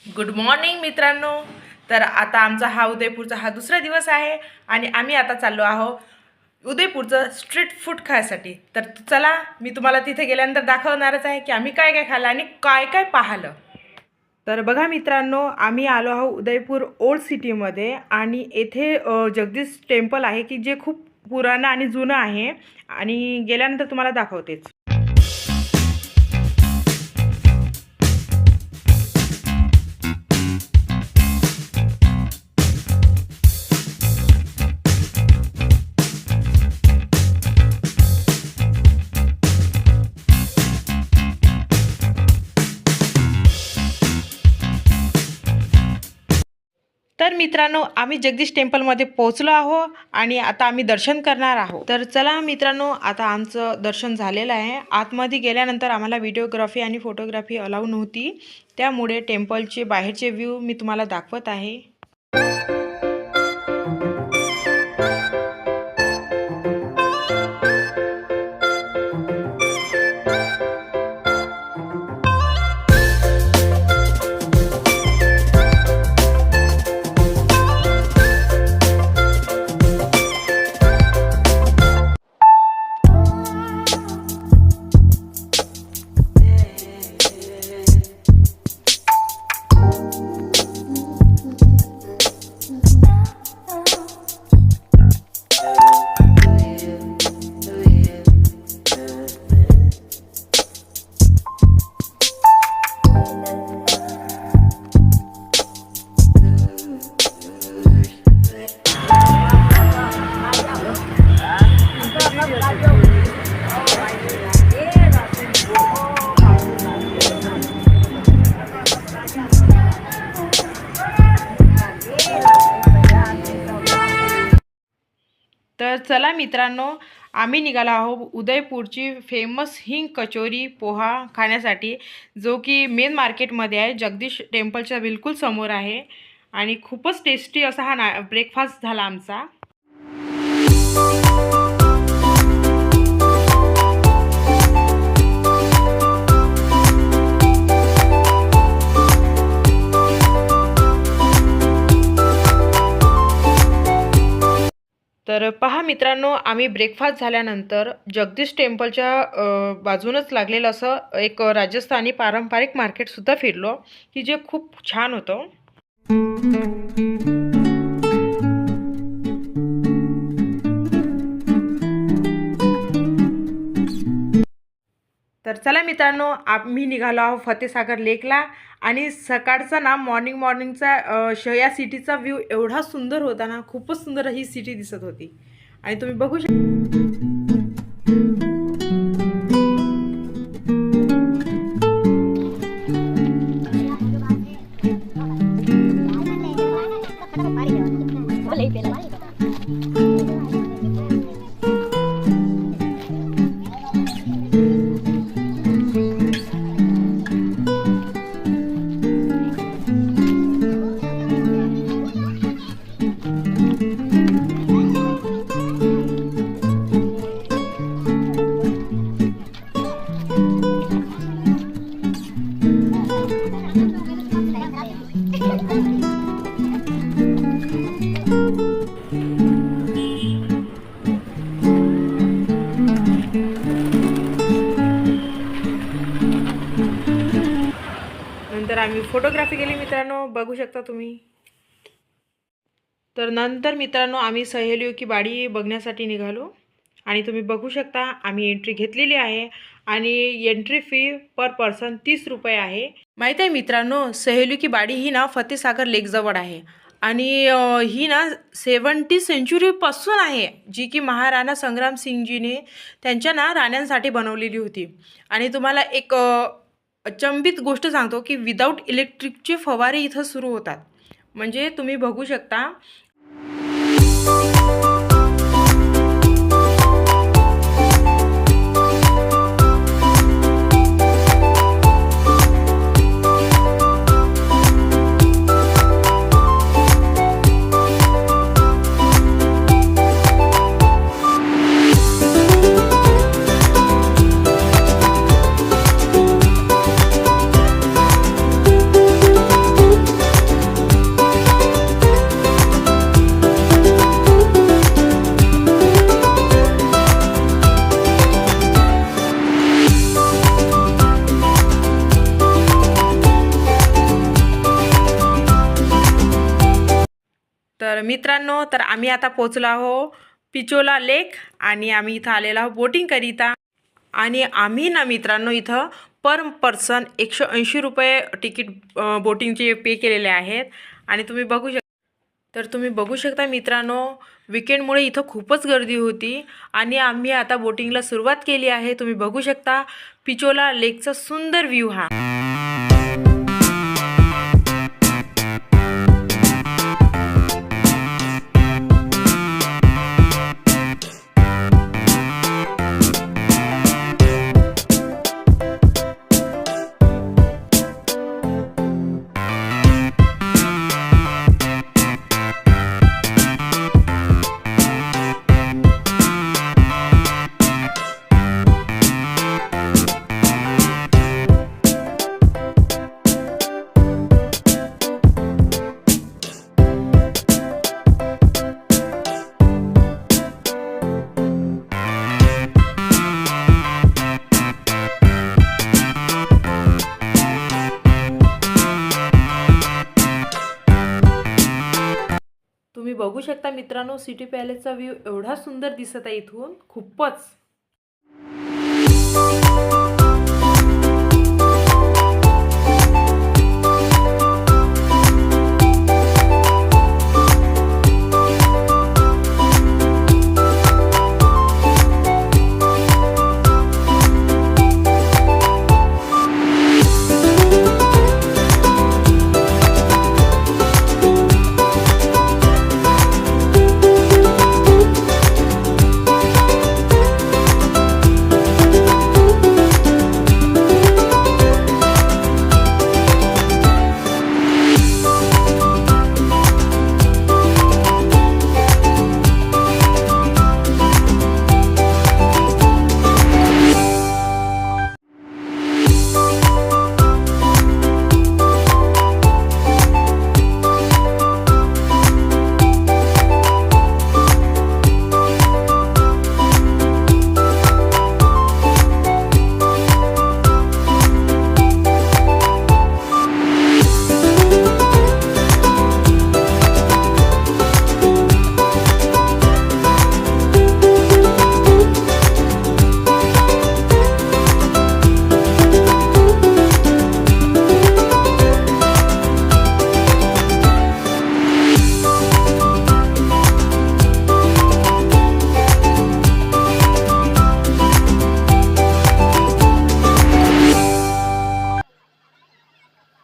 Good morning मित्रांनो. तर आता आमचा हा उदयपूरचा हा दुसरा दिवस आहे आणि आम्ही आता चाललो आहोत उदयपूरचं स्ट्रीट फूड खायसाठी. तर चला, मी तुम्हाला तिथे गेल्यानंतर दाखवणारच आहे की आम्ही काय काय खाल्लं आणि काय काय पाहिलं. तर बघा मित्रांनो, आम्ही आलो आहोत उदयपूर ओल्ड सिटीमध्ये आणि येथे जगदीश टेम्पल आहे की जे खूप पुराणं आणि जुनं आहे आणि गेल्यानंतर तुम्हाला दाखवतेच. तर मित्रांनो, आम्ही जगदीश टेम्पलमध्ये पोहोचलो आहोत आणि आता आम्ही दर्शन करणार आहोत. तर चला मित्रांनो, आता आमचं दर्शन झालेलं आहे. आतमध्ये गेल्यानंतर आम्हाला व्हिडिओग्राफी आणि फोटोग्राफी अलाउ नव्हती, त्यामुळे टेम्पलचे बाहेरचे व्ह्यू मी तुम्हाला दाखवत आहे. तर चला मित्रांनो, आम्ही निघालो आहोत उदयपूरची फेमस हिंग कचोरी पोहा खाण्यासाठी, जो की मेन मार्केटमध्ये आहे. जगदीश टेम्पलच्या बिलकुल समोर आहे आणि खूपच टेस्टी असा हा ब्रेकफास्ट झाला आमचा. तर पहा मित्रांनो, आम्ही ब्रेकफास्ट झाल्यानंतर जगदीश टेम्पलच्या बाजूनच लागलेलं असं एक राजस्थानी पारंपरिक मार्केटसुद्धा फिरलो, की जे खूप छान होतं. तर चला मित्रांनो, आम्ही निघालो आहोत फतेसागर लेकला आणि सकाळचा ना मॉर्निंगचा या सिटीचा व्ह्यू एवढा सुंदर होता ना, खूपच सुंदर ही सिटी दिसत होती आणि तुम्ही बघू शकता. नंतर आम्ही फोटोग्राफी केली मित्रांनो, बघू शकता तुम्ही. तर नंतर मित्रांनो, आम्ही सहेलियों की बाड़ी बघण्यासाठी निघालो आणि तुम्ही बघू शकता आम्ही एंट्री घेतलेली आहे आणि एंट्री फी पर पर्सन 30 रुपये आहे. माहीत आहे मित्रांनो, सहेलियों की बाड़ी ही ना फतेसागर लेकजवळ आहे आणि ही ना 70 सेंचुरीपासून आहे, जी की महाराणा संग्राम सिंगजीने त्यांच्या ना राण्यांसाठी बनवलेली होती. आणि तुम्हाला एक अचंबित गोष्ट सांगतो की विदाऊट इलेक्ट्रिकचे फवारे इथं सुरू होतात. म्हणजे तुम्ही बघू शकता. तर मित्रांनो, तर आम्ही आता पोचलो आहो पिचोला लेक आणि आम्ही इथं आलेलो आहो बोटिंग करिता. आणि आम्ही ना मित्रांनो इथं पर पर्सन 180 रुपये तिकीट बोटिंगचे पे केलेले आहेत. आणि तुम्ही बघू शकता मित्रांनो, विकेंडमुळे इथं खूपच गर्दी होती आणि आम्ही आता बोटिंगला सुरुवात केली आहे. तुम्ही बघू शकता पिचोला लेकचा सुंदर व्ह्यू हा. तुम्ही बघू शकता मित्रांनो, सिटी पॅलेसचा व्ह्यू एवढा सुंदर दिसत आहे इथून, खूपच.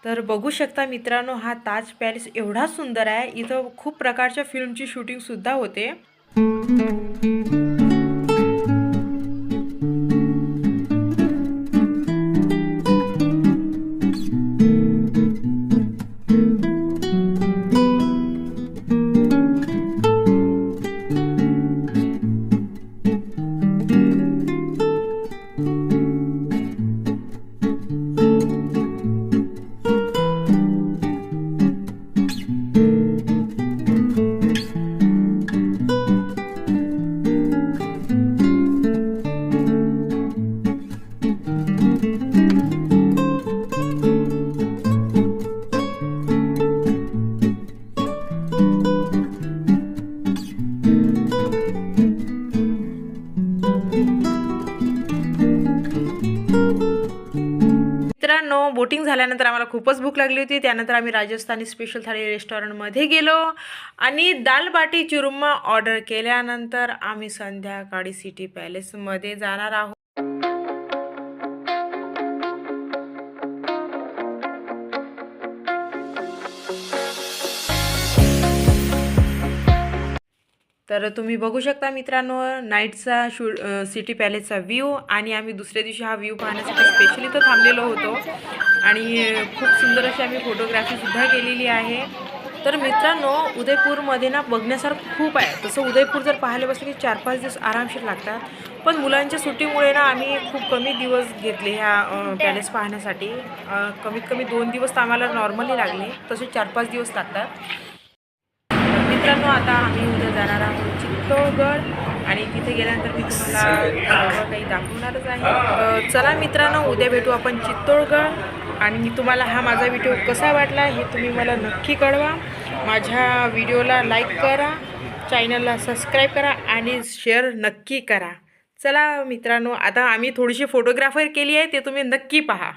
तर बघू शकता मित्रांनो, हा ताज पॅलेस एवढा सुंदर आहे. इथं खूप प्रकारच्या फिल्मची शूटिंग सुद्धा होते. मित्रांनो, बोटिंग झाल्यानंतर आम्हाला खूपच भूक लागली होती. त्यानंतर आम्ही राजस्थानी स्पेशल थाळी रेस्टॉरंटमध्ये गेलो आणि दाल बाटी चुरमा ऑर्डर केल्यानंतर आम्ही संध्याकाळी सिटी पॅलेसमध्ये जाणार आहोत. तर तुम्ही बघू शकता मित्रांनो, नाईटचा सिटी पॅलेसचा व्ह्यू. आणि आम्ही दुसऱ्या दिवशी हा व्ह्यू पाहण्यासाठी स्पेशली इथं थांबलेलो होतो आणि खूप सुंदर अशी आम्ही फोटोग्राफीसुद्धा केलेली आहे. तर मित्रांनो, उदयपूरमध्ये ना बघण्यासारखं खूप आहे. तसं उदयपूर जर पाहायला बसलं की 4-5 दिवस आरामशीर लागतात. पण मुलांच्या सुट्टीमुळे ना आम्ही खूप कमी दिवस घेतले ह्या पॅलेस पाहण्यासाठी. कमीत कमी 2 दिवस तर आम्हाला नॉर्मली लागले, तसे 4-5 दिवस लागतात. मित्रांनो, आता आम्ही उद्या जाणार आहोत चित्तोडगड आणि तिथे गेल्यानंतर मी तुम्हाला सर्व काही दाखवणारच आहे. चला मित्रांनो, उद्या भेटू आपण चित्तोडगड. आणि तुम्हाला हा माझा व्हिडिओ कसा वाटला हे तुम्ही मला नक्की कळवा. माझ्या व्हिडिओला लाईक करा, चॅनलला सबस्क्राईब करा आणि शेअर नक्की करा. चला मित्रांनो, आता आम्ही थोडीशी फोटोग्राफर केली आहे, ते तुम्ही नक्की पहा.